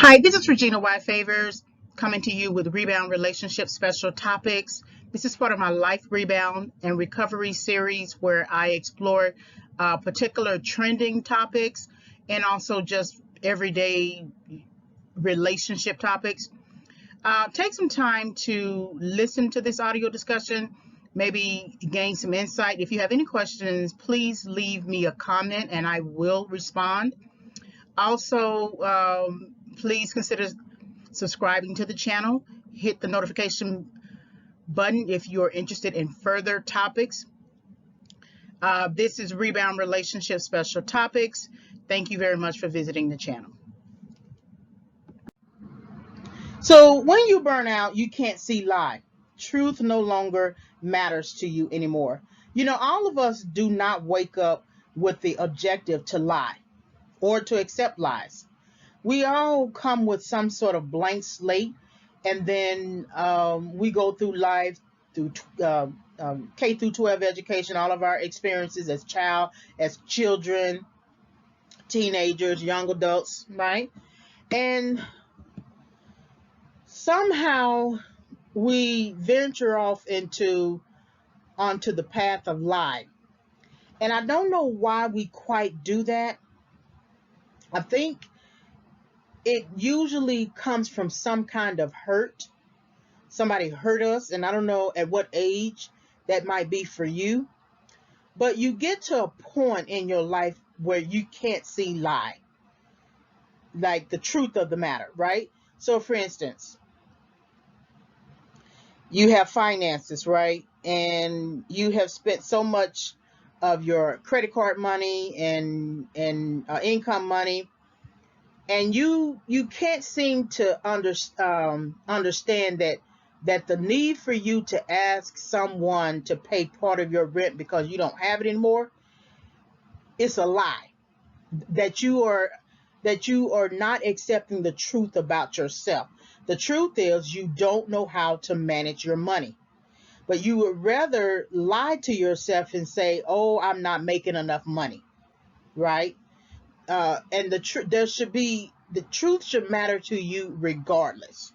Hi, this is Regina White Favors coming to you with Rebound Relationship Special Topics. This is part of my Life Rebound and Recovery series where I explore particular trending topics and also just everyday relationship topics. Take some time to listen to this audio discussion, maybe gain some insight. If you have any questions, please leave me a comment and I will respond. Also, please consider subscribing to the channel. Hit the notification button if you're interested in further topics. This is Rebound Relationship Special Topics. Thank you very much for visiting the channel. So when you burn out, you can't see lie. Truth no longer matters to you anymore. You know, all of us do not wake up with the objective to lie or to accept lies. We all come with some sort of blank slate, and then we go through life through K through 12 education, all of our experiences as children, teenagers, young adults, right? And somehow we venture off onto the path of lie. And I don't know why we quite do that. I think it usually comes from some kind of hurt. Somebody hurt us, and I don't know at what age that might be for you. But you get to a point in your life where you can't see lie, like the truth of the matter, right? So for instance, you have finances, right? And you have spent so much of your credit card money and income money, and you can't seem to understand that the need for you to ask someone to pay part of your rent because you don't have it anymore, it's a lie. That you are not accepting the truth about yourself. The truth is you don't know how to manage your money. But you would rather lie to yourself and say, "Oh, I'm not making enough money," right? And the truth should matter to you regardless.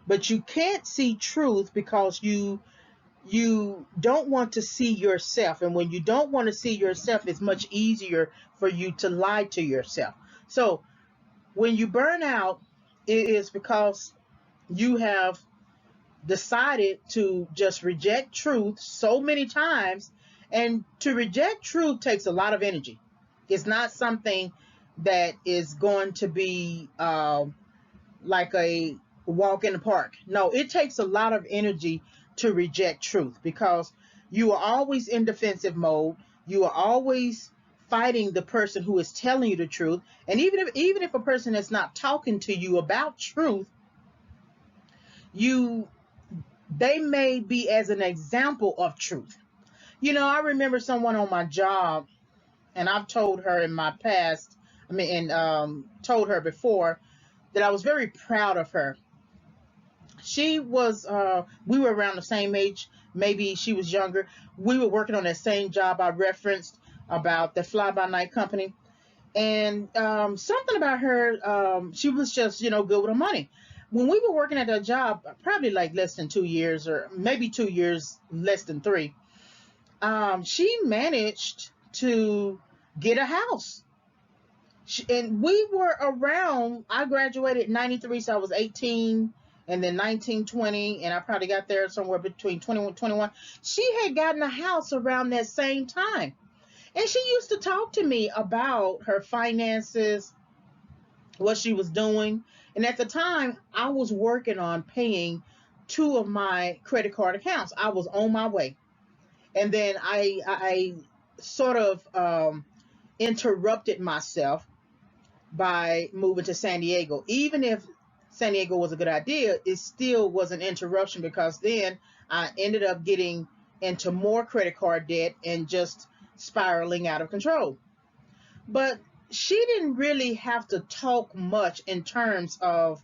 But you can't see truth because you don't want to see yourself. And when you don't want to see yourself, it's much easier for you to lie to yourself. So when you burn out, it is because you have decided to just reject truth so many times. And to reject truth takes a lot of energy. It's not something that is going to be like a walk in the park. No, it takes a lot of energy to reject truth because you are always in defensive mode. You are always fighting the person who is telling you the truth. And even if a person is not talking to you about truth, they may be as an example of truth. You know, I remember someone on my job, and I've told her in my past, told her before that I was very proud of her. She was, we were around the same age, maybe she was younger. We were working on that same job I referenced about the fly-by-night company. And something about her, she was just, good with her money. When we were working at that job, probably like less than 2 years or maybe 2 years, less than three, she managed to get a house. And we were around, I graduated in 93, so I was 18, and then 19, 20, and I probably got there somewhere between 21, 21. She had gotten a house around that same time. And she used to talk to me about her finances, what she was doing. And at the time, I was working on paying two of my credit card accounts. I was on my way. And then I sort of interrupted myself by moving to San Diego. Even if San Diego was a good idea, it still was an interruption because then I ended up getting into more credit card debt and just spiraling out of control. But she didn't really have to talk much in terms of,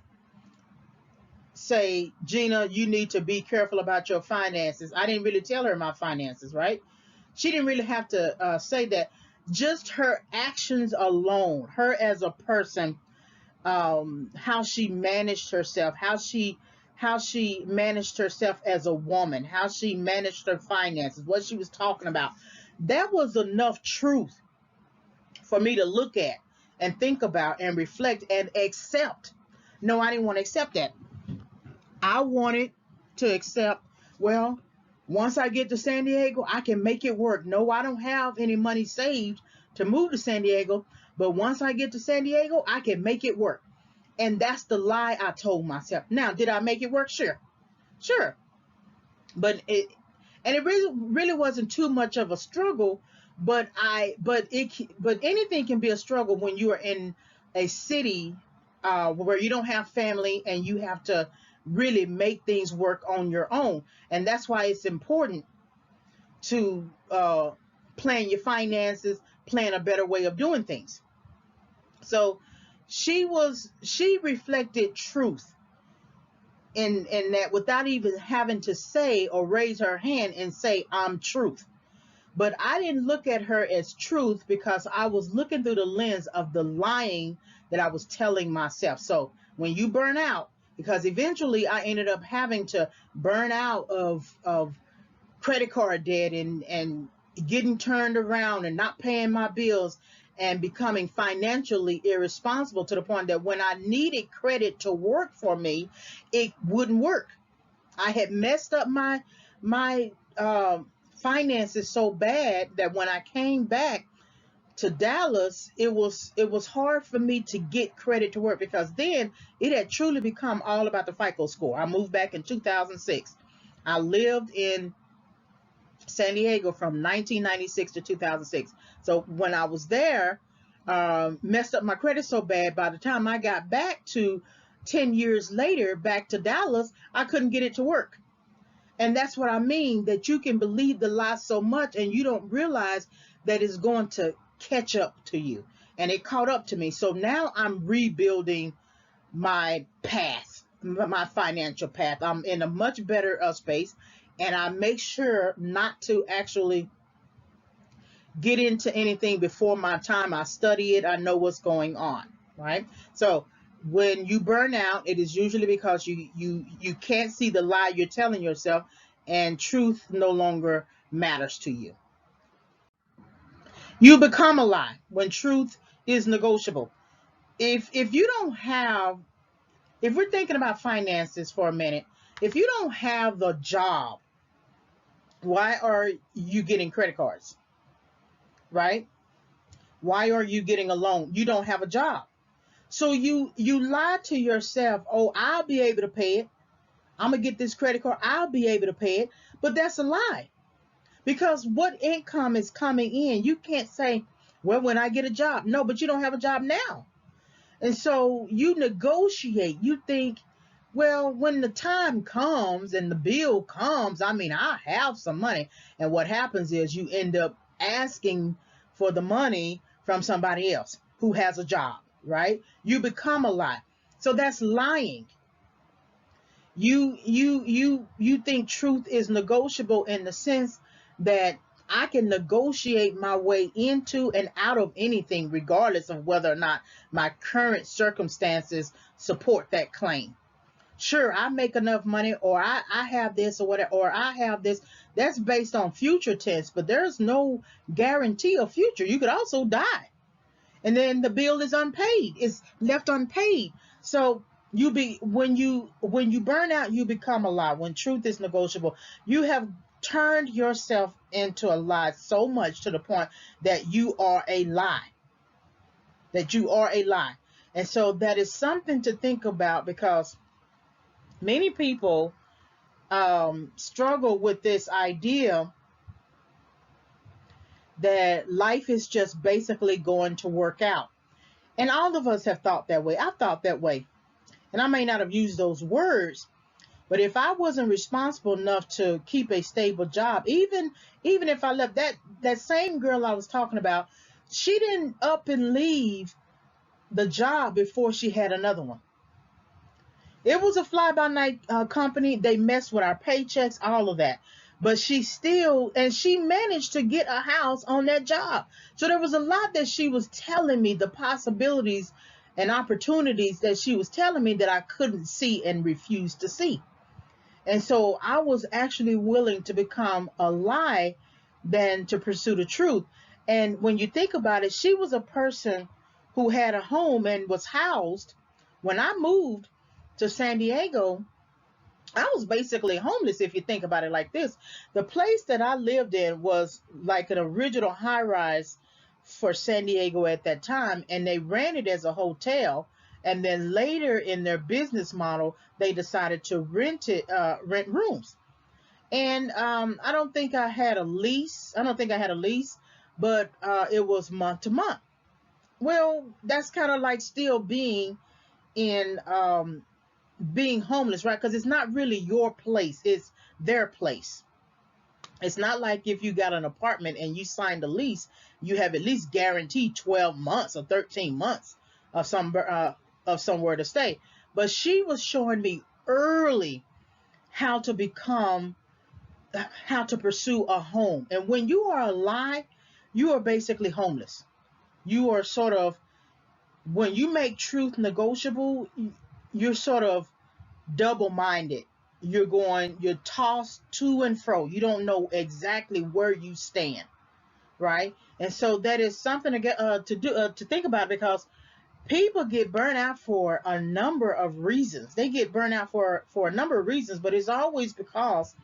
say, "Gina, you need to be careful about your finances." I didn't really tell her my finances, right? She didn't really have to say that. Just her actions alone, her as a person, how she managed herself, how she managed herself as a woman, how she managed her finances, what she was talking about. That was enough truth for me to look at and think about and reflect and accept. No, I didn't want to accept that. I wanted to accept, well, once I get to San Diego, I can make it work. No, I don't have any money saved to move to San Diego, but once I get to San Diego, I can make it work. And that's the lie I told myself. Now, did I make it work? Sure. Sure. But it really wasn't too much of a struggle, but anything can be a struggle when you are in a city where you don't have family and you have to really make things work on your own. And that's why it's important to plan your finances, plan a better way of doing things. So she reflected truth in that, without even having to say or raise her hand and say, I'm truth. But I didn't look at her as truth because I was looking through the lens of the lying that I was telling myself. So when you burn out, because eventually I ended up having to burn out of credit card debt and getting turned around and not paying my bills and becoming financially irresponsible to the point that when I needed credit to work for me, it wouldn't work. I had messed up my finances so bad that when I came back to Dallas, it was hard for me to get credit to work, because then it had truly become all about the FICO score. I moved back in 2006. I lived in San Diego from 1996 to 2006. So when I was there, messed up my credit so bad, by the time I got back to 10 years later, back to Dallas, I couldn't get it to work. And that's what I mean, that you can believe the lie so much and you don't realize that it's going to catch up to you. And it caught up to me. So now I'm rebuilding my path, my financial path. I'm in a much better space, and I make sure not to actually get into anything before my time. I study it. I know what's going on, right? So when you burn out, it is usually because you can't see the lie you're telling yourself, and truth no longer matters to you. You become a lie when truth is negotiable. If you don't have, if we're thinking about finances for a minute, if you don't have the job, why are you getting credit cards? Right? Why are you getting a loan? You don't have a job. So you lie to yourself, oh, I'll be able to pay it. I'm going to get this credit card. I'll be able to pay it. But that's a lie. Because what income is coming in? You can't say, well, when I get a job. No, but you don't have a job now. And so you negotiate. You think, well, when the time comes and the bill comes, I mean, I have some money. And what happens is you end up asking for the money from somebody else who has a job, right? You become a lie. So that's lying. You think truth is negotiable in the sense that I can negotiate my way into and out of anything, regardless of whether or not my current circumstances support that claim. Sure, I make enough money, or I have this, or whatever, or I have this. That's based on future tense, but there's no guarantee of future. You could also die, and then the bill is unpaid. It's left unpaid. So when you burn out, you become a lie. When truth is negotiable, you have turned yourself into a lie so much to the point that you are a lie. That you are a lie. And so that is something to think about, because many people struggle with this idea that life is just basically going to work out. And all of us have thought that way. I've thought that way. And I may not have used those words, but if I wasn't responsible enough to keep a stable job, even if I left, that same girl I was talking about, she didn't up and leave the job before she had another one. It was a fly-by-night company. They messed with our paychecks, all of that. But she managed to get a house on that job. So there was a lot that she was telling me, the possibilities and opportunities that she was telling me that I couldn't see and refused to see. And so I was actually willing to become a lie than to pursue the truth. And when you think about it, she was a person who had a home and was housed. When I moved to San Diego, I was basically homeless if you think about it like this. The place that I lived in was like an original high rise for San Diego at that time, and they ran it as a hotel. And then later in their business model, they decided to rent rooms. And I don't think I had a lease. I don't think I had a lease, but it was month to month. Well, that's kind of like still in being homeless, right? Because it's not really your place, it's their place. It's not like if you got an apartment and you signed a lease, you have at least guaranteed 12 months or 13 months of somewhere to stay. But she was showing me early how to become how to pursue a home. And when you are alive, you are basically homeless. You are sort of, when you make truth negotiable, you're sort of double-minded. You're tossed to and fro. You don't know exactly where you stand, right? And so that is something to get to think about, because people get burnt out for a number of reasons. They get burnt out for a number of reasons, but it's always because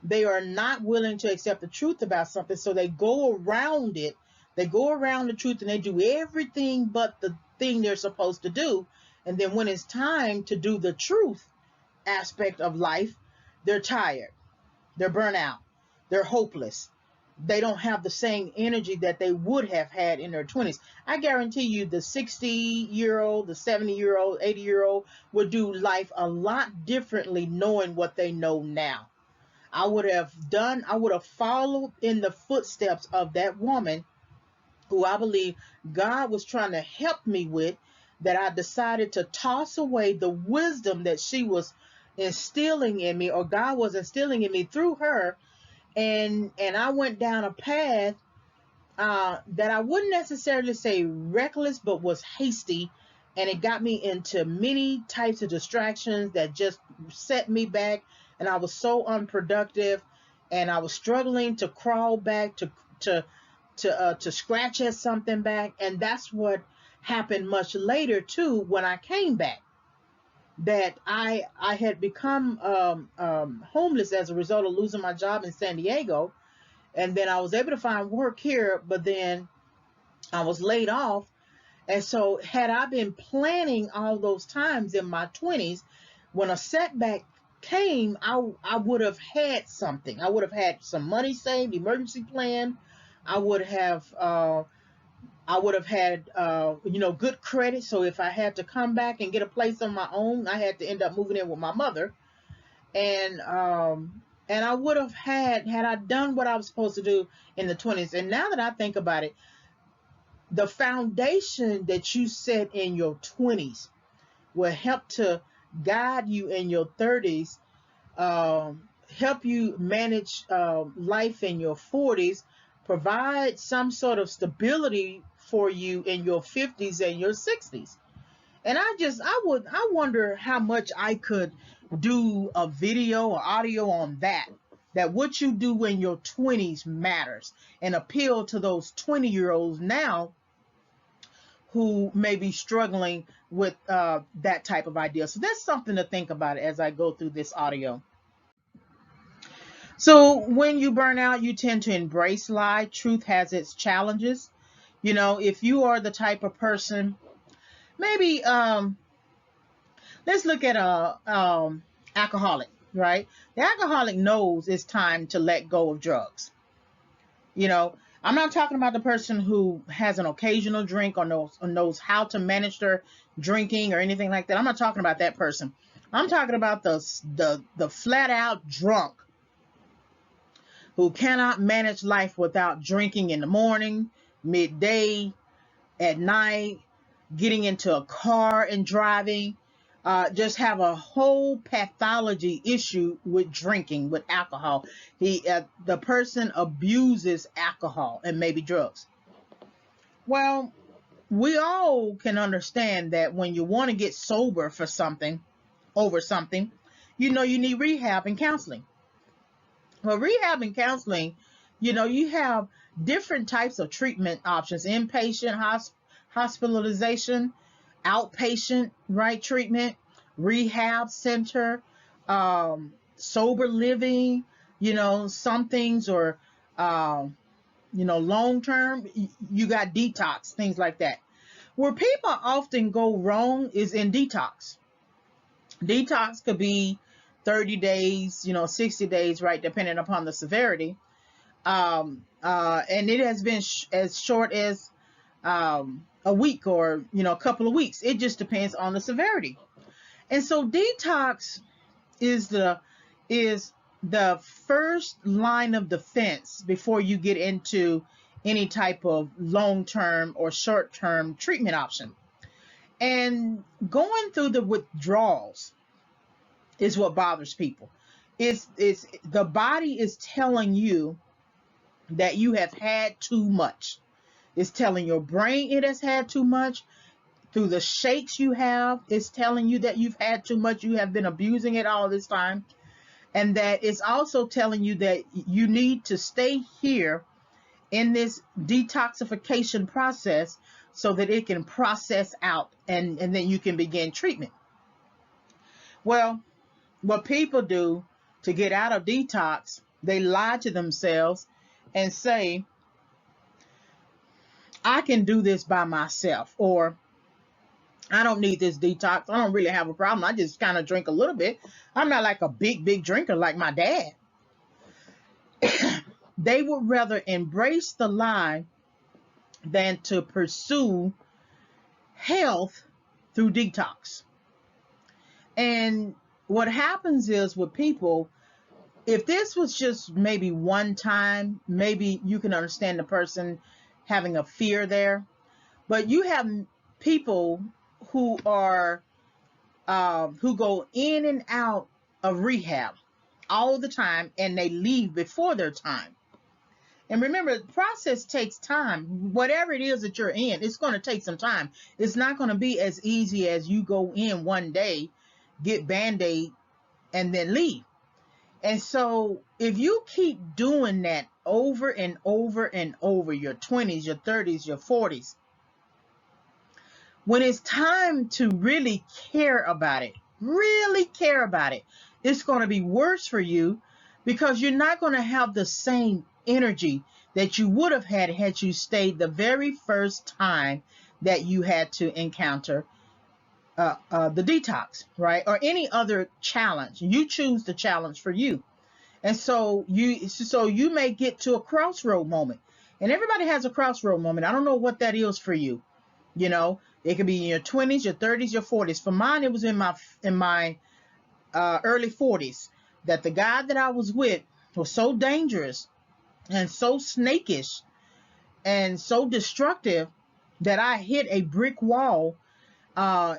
they are not willing to accept the truth about something, so they go around it. They go around the truth and they do everything but the thing they're supposed to do. And then when it's time to do the truth aspect of life, they're tired, they're burnt out, they're hopeless. They don't have the same energy that they would have had in their 20s. I guarantee you the 60-year-old, the 70-year-old, 80-year-old would do life a lot differently knowing what they know now. I would have followed in the footsteps of that woman who I believe God was trying to help me with, that I decided to toss away the wisdom that she was instilling in me, or God was instilling in me through her. And I went down a path that I wouldn't necessarily say reckless, but was hasty. And it got me into many types of distractions that just set me back. And I was so unproductive, and I was struggling to crawl back to scratch at something back. And that's what happened much later too, when I came back, that I had become homeless as a result of losing my job in San Diego. And then I was able to find work here, but then I was laid off. And so had I been planning all those times in my 20s, when a setback came, I would have had something. I would have had some money saved, emergency plan. I would have had good credit. So if I had to come back and get a place on my own, I had to end up moving in with my mother. And I would have had I done what I was supposed to do in the 20s. And now that I think about it, the foundation that you set in your 20s will help to guide you in your 30s, help you manage life in your 40s, provide some sort of stability for you in your 50s and your 60s. And I wonder how much I could do a video or audio on that what you do in your 20s matters, and appeal to those 20-year-olds now who may be struggling with that type of idea. So that's something to think about as I go through this audio. So when you burn out, you tend to embrace lie. Truth has its challenges. If you are the type of person, maybe let's look at a alcoholic, right? The alcoholic knows it's time to let go of drugs. I'm not talking about the person who has an occasional drink or knows how to manage their drinking or anything like that. I'm not talking about that person. I'm talking about the flat out drunk who cannot manage life without drinking in the morning, midday, at night, getting into a car and driving. Just have a whole pathology issue with drinking, with alcohol. The person abuses alcohol and maybe drugs. Well, we all can understand that when you want to get sober for something, over something, you know, you need rehab and counseling. Well, rehab and counseling, you know, you have different types of treatment options: inpatient, hospitalization, outpatient, right, treatment, rehab center, sober living. You know, some things are, um, you know, long term. You got detox, things like that. Where people often go wrong is in detox. Detox could be 30 days, you know, 60 days, right, depending upon the severity. And it has been as short as a week, or, you know, a couple of weeks. It just depends on the severity. And so detox is the first line of defense before you get into any type of long-term or short-term treatment option. And going through the withdrawals is what bothers people. It's the body is telling you that you have had too much. It's telling your brain it has had too much. Through the shakes you have, it's telling you that you've had too much. You have been abusing it all this time. And that it's also telling you that you need to stay here in this detoxification process so that it can process out, and then you can begin treatment. Well, what people do to get out of detox, they lie to themselves and say, I can do this by myself, or I don't need this detox. I don't really have a problem. I just kind of drink a little bit. I'm not like a big drinker like my dad. They would rather embrace the lie than to pursue health through detox. And what happens is with people, if this was just maybe one time, maybe you can understand the person having a fear there. But you have people who are who go in and out of rehab all the time, and they leave before their time. And remember, the process takes time. Whatever it is that you're in, it's going to take some time. It's not going to be as easy as you go in one day, get Band-Aid, and then leave. And so if you keep doing that over and over and over, your 20s, your 30s, your 40s, when it's time to really care about it, it's going to be worse for you, because you're not going to have the same energy that you would have had you stayed the very first time that you had to encounter the detox, right? Or any other challenge. You choose the challenge for you. And so you may get to a crossroad moment. And everybody has a crossroad moment. I don't know what that is for you. You know, it could be in your 20s, your 30s, your 40s. For mine, it was in my early 40s, that the guy that I was with was so dangerous and so snakish and so destructive that I hit a brick wall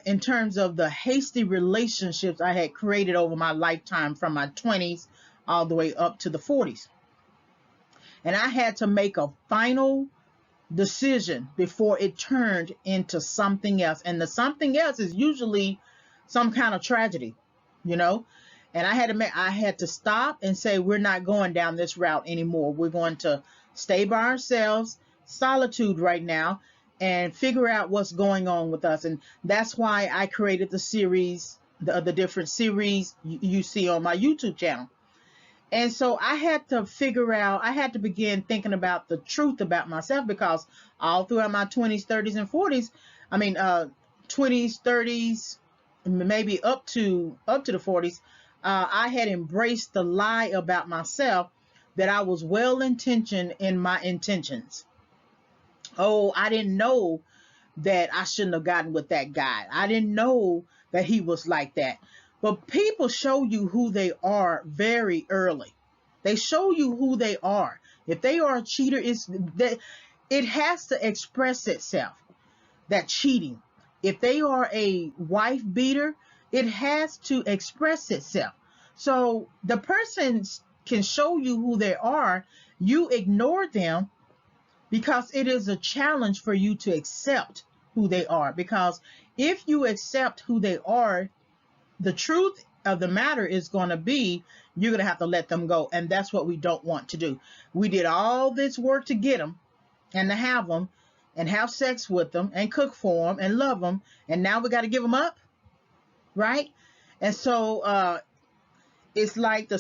in terms of the hasty relationships I had created over my lifetime, from my 20s all the way up to the 40s. And I had to make a final decision before it turned into something else. And the something else is usually some kind of tragedy, you know. And I had to stop and say, we're not going down this route anymore. We're going to stay by ourselves, solitude right now, and figure out what's going on with us. And that's why I created the series, the different series you see on my YouTube channel. And so I had to begin thinking about the truth about myself, because all throughout my 20s, 30s, and 40s, 20s, 30s, maybe up to the 40s, I had embraced the lie about myself that I was well-intentioned in my intentions. Oh, I didn't know that I shouldn't have gotten with that guy. I didn't know that he was like that. But people show you who they are very early. They show you who they are. If they are a cheater, it has to express itself, that cheating. If they are a wife beater, it has to express itself. So the person can show you who they are. You ignore them because it is a challenge for you to accept who they are. Because if you accept who they are, the truth of the matter is going to be you're going to have to let them go. And that's what we don't want to do. We did all this work to get them and to have them and have sex with them and cook for them and love them. And now we got to give them up. Right. And so it's like the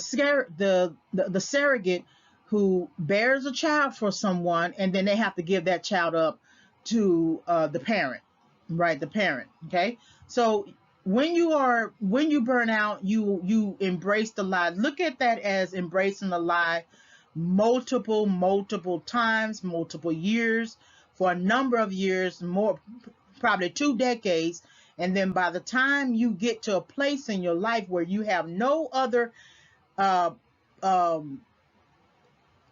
surrogate who bears a child for someone, and then they have to give that child up to the parent, right? The parent. Okay. So when you burn out, you embrace the lie. Look at that as embracing the lie multiple times, multiple years, for a number of years, more, probably 2 decades. And then by the time you get to a place in your life where you have no other uh, um,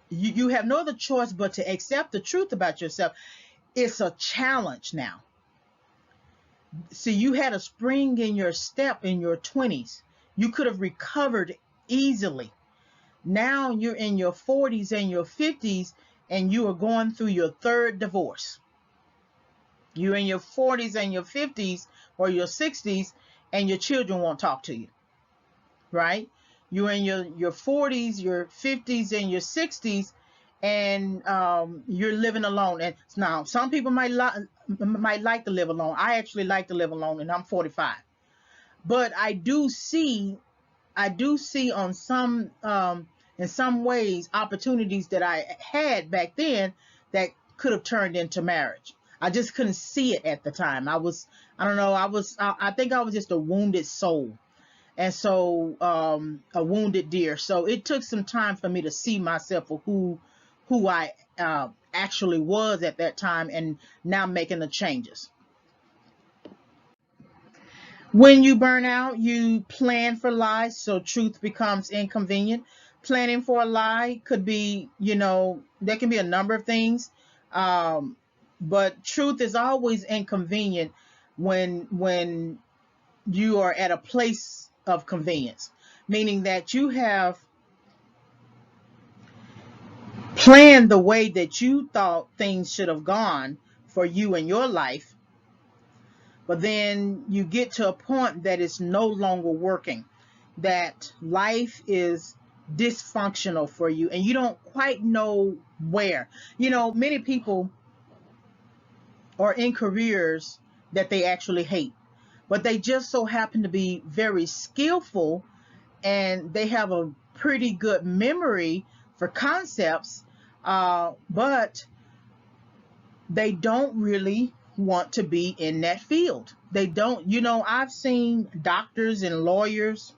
you have no other choice but to accept the truth about yourself, it's a challenge now. See, you had a spring in your step in your 20s. You could have recovered easily. Now you're in your 40s and your 50s, and you are going through your third divorce. You're in your 40s and your 50s or your 60s, and your children won't talk to you, right? You're in your 40s, your 50s, and your 60s, and you're living alone. And now some people might like to live alone. I actually like to live alone, and I'm 45. But I do see on some in some ways opportunities that I had back then that could have turned into marriage. I just couldn't see it at the time. I think I was just a wounded soul. And so a wounded deer. So it took some time for me to see myself for who I actually was at that time, and now making the changes. When you burn out, you plan for lies, so truth becomes inconvenient. Planning for a lie could be, there can be a number of things, but truth is always inconvenient when you are at a place of convenience, meaning that you have planned the way that you thought things should have gone for you in your life, but then you get to a point that it's no longer working, that life is dysfunctional for you and you don't quite know where. Many people are in careers that they actually hate, but they just so happen to be very skillful and they have a pretty good memory for concepts, but they don't really want to be in that field. They don't, I've seen doctors and lawyers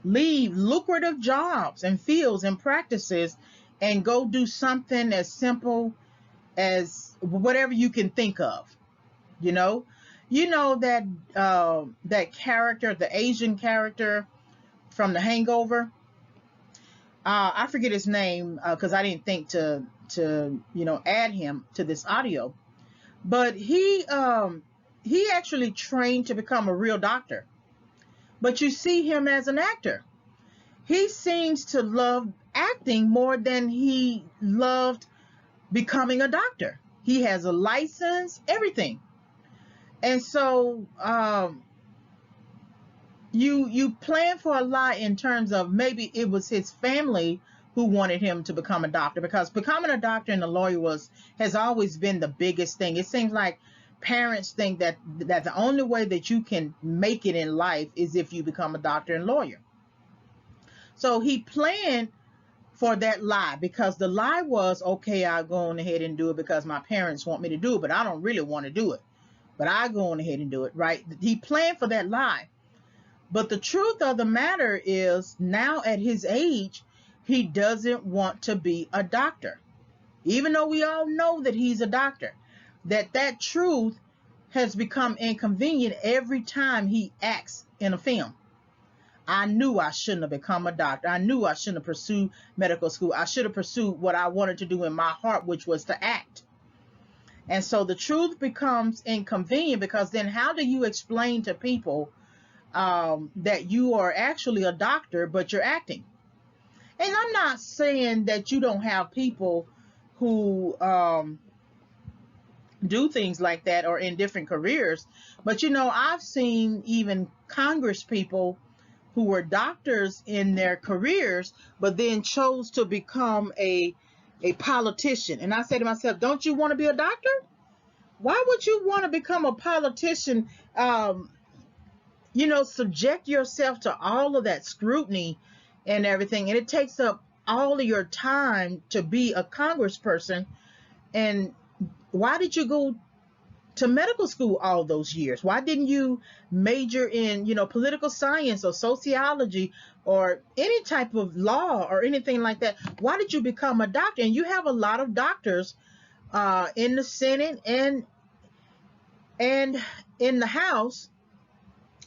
leave lucrative jobs and fields and practices and go do something as simple as whatever you can think of. That that character, the Asian character from The Hangover. I forget his name because I didn't think to add him to this audio, but he actually trained to become a real doctor. But you see him as an actor. He seems to love acting more than he loved becoming a doctor. He has a license, everything. And so you plan for a lie in terms of maybe it was his family who wanted him to become a doctor, because becoming a doctor and a lawyer has always been the biggest thing. It seems like parents think that the only way that you can make it in life is if you become a doctor and lawyer. So he planned for that lie, because the lie was, okay, I'll go on ahead and do it because my parents want me to do it, but I don't really want to do it. But I go on ahead and do it, right? He planned for that lie. But the truth of the matter is, now at his age, he doesn't want to be a doctor. Even though we all know that he's a doctor, that truth has become inconvenient every time he acts in a film. I knew I shouldn't have become a doctor. I knew I shouldn't have pursued medical school. I should have pursued what I wanted to do in my heart, which was to act. And so the truth becomes inconvenient, because then how do you explain to people that you are actually a doctor, but you're acting? And I'm not saying that you don't have people who do things like that or in different careers. But I've seen even Congress people who were doctors in their careers, but then chose to become a politician. And I say to myself, don't you want to be a doctor? Why would you want to become a politician? Subject yourself to all of that scrutiny and everything, and it takes up all of your time to be a congressperson. And why did you go to medical school all those years? Why didn't you major in, political science or sociology or any type of law or anything like that? Why did you become a doctor? And you have a lot of doctors in the Senate and in the House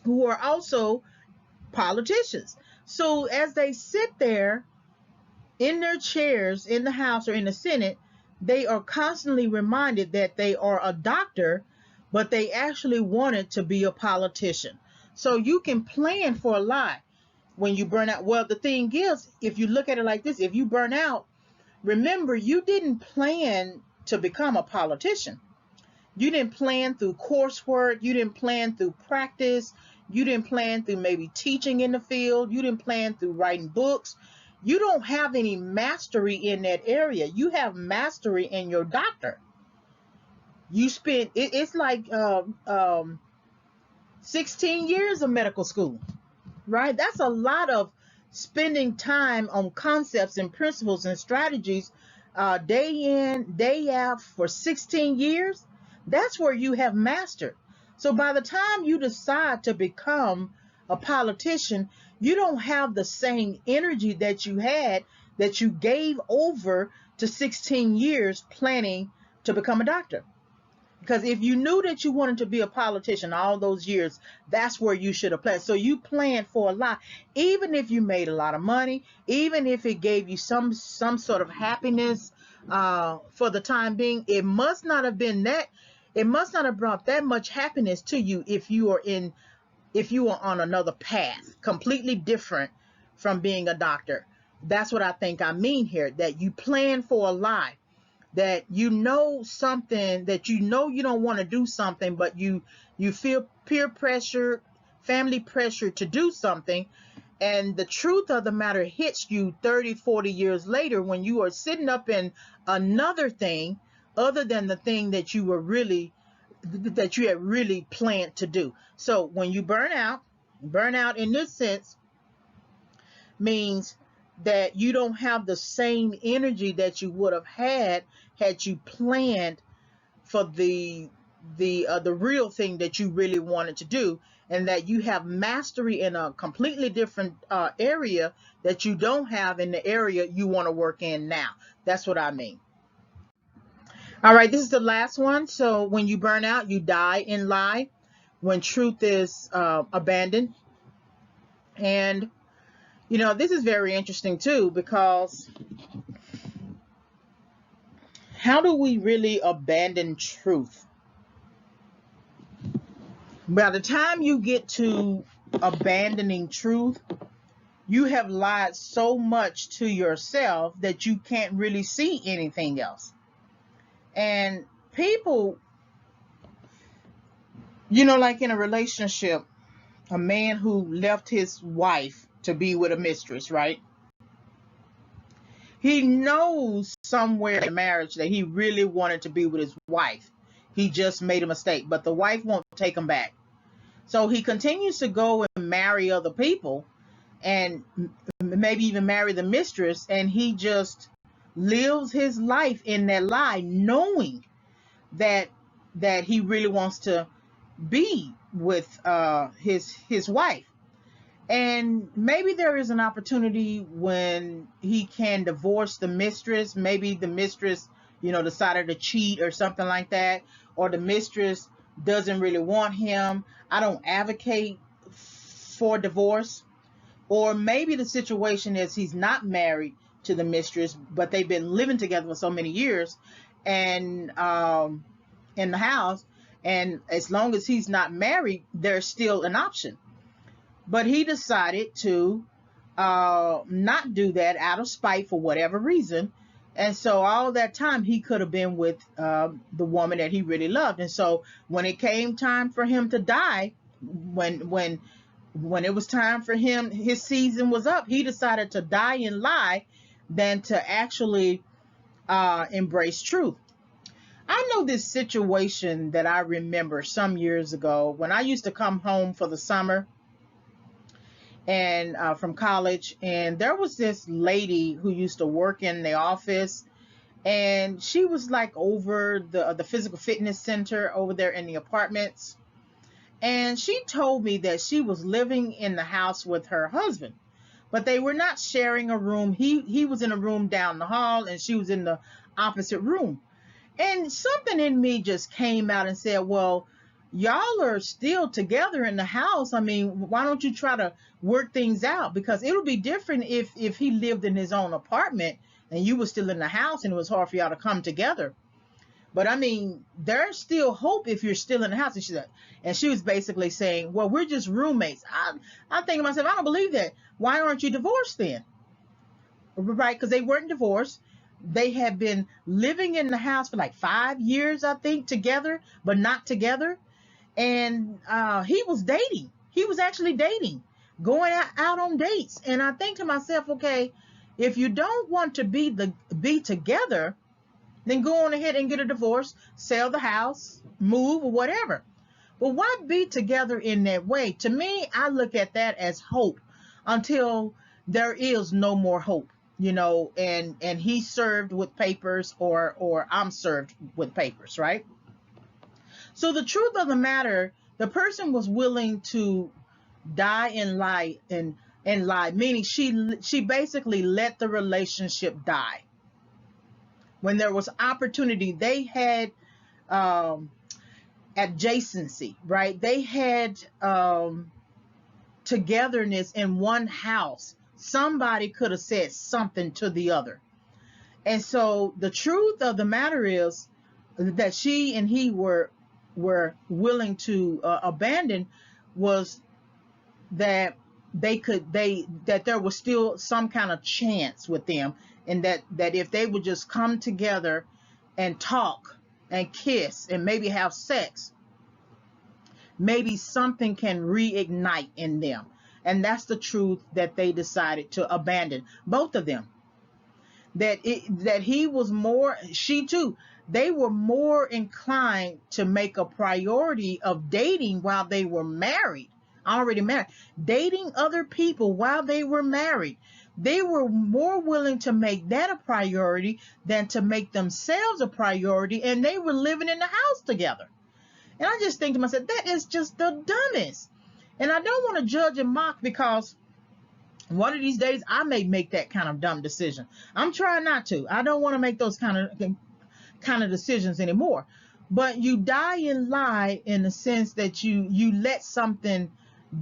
who are also politicians. So as they sit there in their chairs in the House or in the Senate, they are constantly reminded that they are a doctor, but they actually wanted to be a politician. So you can plan for a lot when you burn out. Well, the thing is, if you look at it like this, if you burn out, remember, you didn't plan to become a politician. You didn't plan through coursework. You didn't plan through practice. You didn't plan through maybe teaching in the field. You didn't plan through writing books. You don't have any mastery in that area. You have mastery in your doctor. You spent, it's like 16 years of medical school, right? That's a lot of spending time on concepts and principles and strategies day in, day out for 16 years. That's where you have mastered. So by the time you decide to become a politician, you don't have the same energy that you had, that you gave over to 16 years planning to become a doctor. Because if you knew that you wanted to be a politician all those years, that's where you should have planned. So you planned for a lot. Even if you made a lot of money, even if it gave you some sort of happiness for the time being, it must not have been that. It must not have brought that much happiness to you if you are on another path, completely different from being a doctor. That's what I think I mean here, that you plan for a lot, that something, that you don't want to do something, but you feel peer pressure, family pressure to do something. And the truth of the matter hits you 30, 40 years later when you are sitting up in another thing other than the thing that you had really planned to do. So when you burn out in this sense means that you don't have the same energy that you would have had you planned for the real thing that you really wanted to do, and that you have mastery in a completely different area that you don't have in the area you want to work in now. That's what I mean. All right, this is the last one. So when you burn out, you die in lie when truth is abandoned. And this is very interesting too, because how do we really abandon truth? By the time you get to abandoning truth, you have lied so much to yourself that you can't really see anything else. And people, like in a relationship, a man who left his wife to be with a mistress, right? He knows somewhere in marriage that he really wanted to be with his wife. He just made a mistake, but the wife won't take him back. So he continues to go and marry other people and maybe even marry the mistress, and he just lives his life in that lie, knowing that he really wants to be with his wife. And maybe there is an opportunity when he can divorce the mistress. Maybe the mistress, decided to cheat or something like that, or the mistress doesn't really want him. I don't advocate for divorce. Or maybe the situation is he's not married to the mistress, but they've been living together for so many years and in the house. And as long as he's not married, there's still an option. But he decided to not do that out of spite for whatever reason. And so all that time he could have been with the woman that he really loved. And so when it came time for him to die, when it was time for him, his season was up, he decided to die and lie than to actually embrace truth. I know this situation that I remember some years ago when I used to come home for the summer and from college, and there was this lady who used to work in the office, and she was like over the physical fitness center over there in the apartments. And she told me that she was living in the house with her husband, but they were not sharing a room. He was in a room down the hall and she was in the opposite room. And something in me just came out and said, well, y'all are still together in the house. I mean, why don't you try to work things out? Because it would be different if he lived in his own apartment and you were still in the house and it was hard for y'all to come together. But I mean, there's still hope if you're still in the house. And she was basically saying, well, we're just roommates. I think to myself, I don't believe that. Why aren't you divorced then? Right? Because they weren't divorced. They had been living in the house for like 5 years, I think, together, but not together. And he was dating. He was actually dating, going out on dates. And I think to myself, okay, if you don't want to be together, then go on ahead and get a divorce, sell the house, move, or whatever. But why be together in that way? To me, I look at that as hope until there is no more hope, and he's served with papers or I'm served with papers, right? So the truth of the matter, the person was willing to die and lie, meaning she basically let the relationship die. When there was opportunity, they had adjacency, right? They had togetherness in one house. Somebody could have said something to the other. And so the truth of the matter is that she and he were willing to abandon was that that there was still some kind of chance with them, and that if they would just come together and talk and kiss and maybe have sex, maybe something can reignite in them. And that's the truth that they decided to abandon, both of them. That he was more, she too, they were more inclined to make a priority of dating while they were married, already married, dating other people while they were married. They were more willing to make that a priority than to make themselves a priority, and they were living in the house together. And I just think to myself, that is just the dumbest. And I don't want to judge and mock, because one of these days I may make that kind of dumb decision. I'm trying not to. I don't want to make those kind of decisions anymore. But you die and lie in the sense that you let something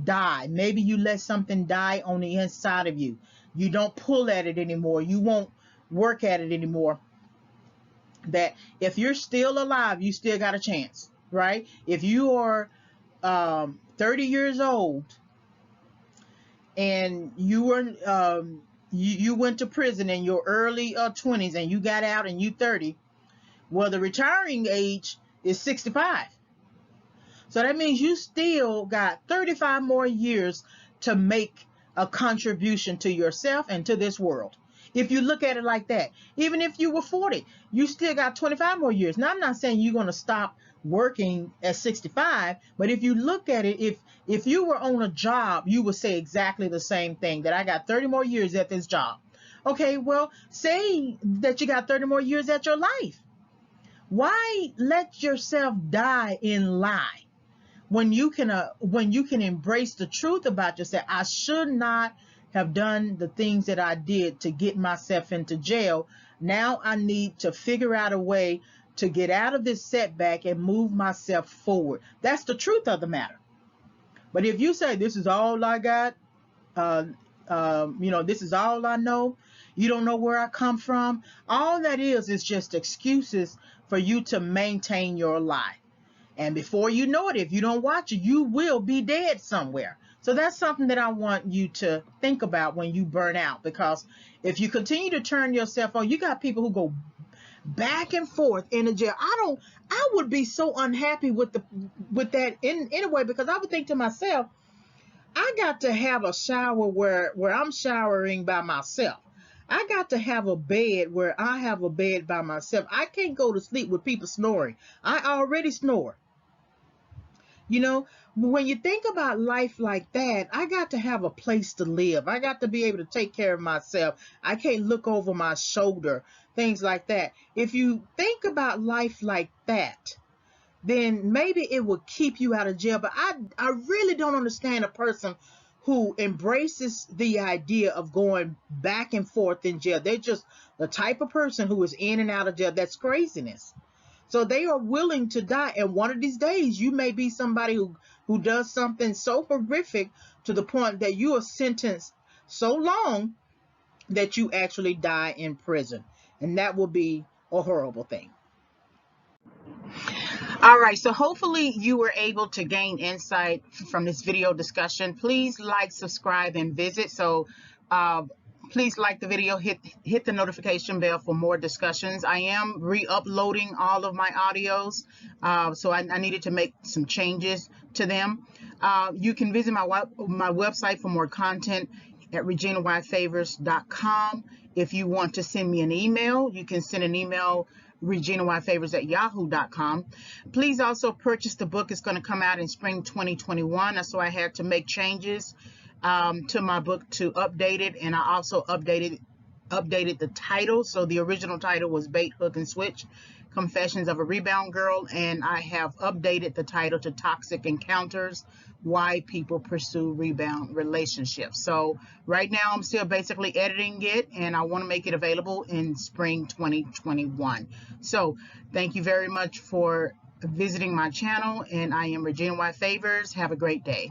die. Maybe you let something die on the inside of you. You don't pull at it anymore. You won't work at it anymore. That if you're still alive, you still got a chance, right? If you are 30 years old and you were you went to prison in your early 20s and you got out and you 30, well, the retiring age is 65. So that means you still got 35 more years to make a contribution to yourself and to this world. If you look at it like that, even if you were 40, you still got 25 more years. Now, I'm not saying you're going to stop working at 65, but if you look at it, if you were on a job, you would say exactly the same thing, that I got 30 more years at this job. Okay, well, say that you got 30 more years at your life. Why let yourself die in lie when you can embrace the truth about yourself? I should not have done the things that I did to get myself into jail. Now I need to figure out a way to get out of this setback and move myself forward. That's the truth of the matter. But if you say, this is all I got, this is all I know, you don't know where I come from, all that is just excuses for you to maintain your lie. And before you know it, if you don't watch it, you will be dead somewhere. So that's something that I want you to think about when you burn out, because if you continue to turn yourself on, you got people who go back and forth in the jail. I would be so unhappy with that in a way, because I would think to myself, I got to have a shower where I'm showering by myself. I got to have a bed where I have a bed by myself. I can't go to sleep with people snoring. I already snore. You know, when you think about life like that, I got to have a place to live. I got to be able to take care of myself. I can't look over my shoulder, things like that. If you think about life like that, then maybe it will keep you out of jail. But I really don't understand a person who embraces the idea of going back and forth in jail. They're just the type of person who is in and out of jail. That's craziness. So they are willing to die. And one of these days, you may be somebody who does something so horrific to the point that you are sentenced so long that you actually die in prison. And that will be a horrible thing. All right, so hopefully you were able to gain insight from this video discussion. Please like, subscribe, and visit. So please like the video, hit the notification bell for more discussions. I am re-uploading all of my audios, so I needed to make some changes to them. You can visit my website for more content at reginayfavors.com. If you want to send me an email, you can send an email reginayfavors@yahoo.com. Please also purchase the book. It's going to come out in spring 2021. So I had to make changes to my book to update it, and I also updated the title. So the original title was Bait, Hook, and Switch: Confessions of a Rebound Girl, and I have updated the title to Toxic Encounters: Why People Pursue Rebound Relationships. So right now I'm still basically editing it, and I want to make it available in spring 2021. So thank you very much for visiting my channel, and I am Regina Y. Favors. Have a great day.